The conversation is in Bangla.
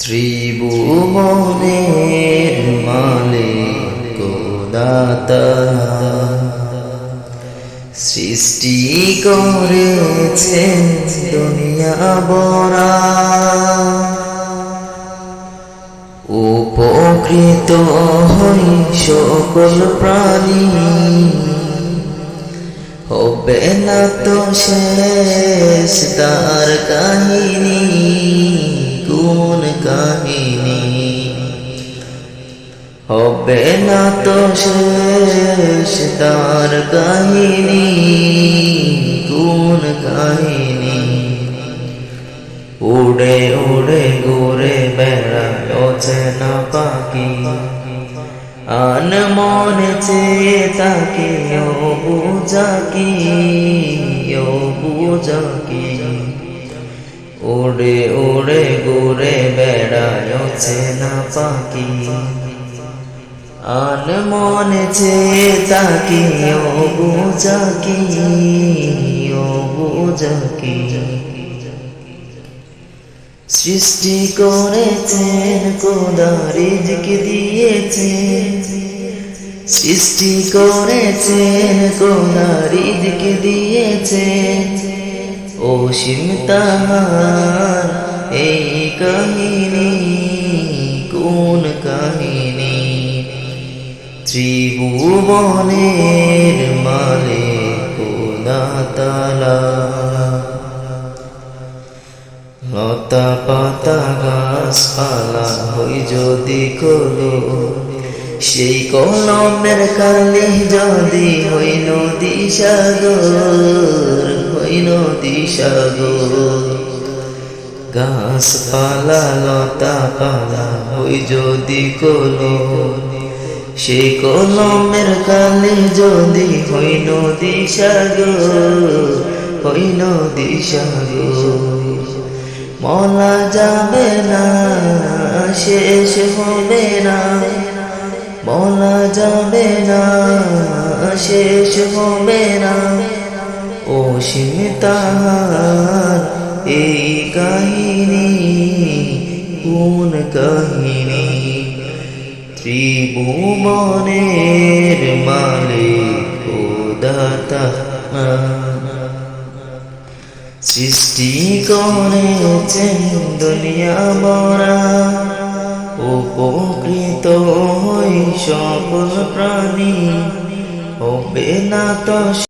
ত্রিভুবনের মালিক দাতা সৃষ্টি করেছেন দুনিয়া বরা উপকৃত হই সকল প্রাণী হবে না তো শেষ তার কাহিনী কোন কাহিনী হবে না তো শেষ তার কাহিনী কোন কাহিনী উড়ে উড়ে ঘুরে বেড়ায় অচেনা পাখি আন মনে চেয়ে তাকে ও বুঝা কি উড়ে উড়ে ঘুরে বেড়ায় অচেনা পাখি আন মনে চেয়ে তাকে ও বুঝা কি সৃষ্টি করেছেন খোদা রিজক দিয়েছেন সৃষ্টি করেছেন খোদা রিজক দিয়েছেন অসীম তাহার এই কাহিনী কোন কাহিনী ত্রিভুবনের মালিক খোদা তাআলা লতা পাতা গাছপালা হই যদি কলো সেই কলমের কালি যদি হই নদী সাগর গাছপালা লতা পালা হই যদি কলো সেই কলমের কালি যদি হই নদী সাগর মলা যাবে না শেষ হবে না মলা যাবে না শেষ হবে না অসীম তাহার এই কাহিনী কোন কাহিনী ত্রিভুবনের মালিক খোদা তাআলা সৃষ্টি করেছেন দুনিয়া বরা উপকৃত হই সকল প্রাণী হবে না তো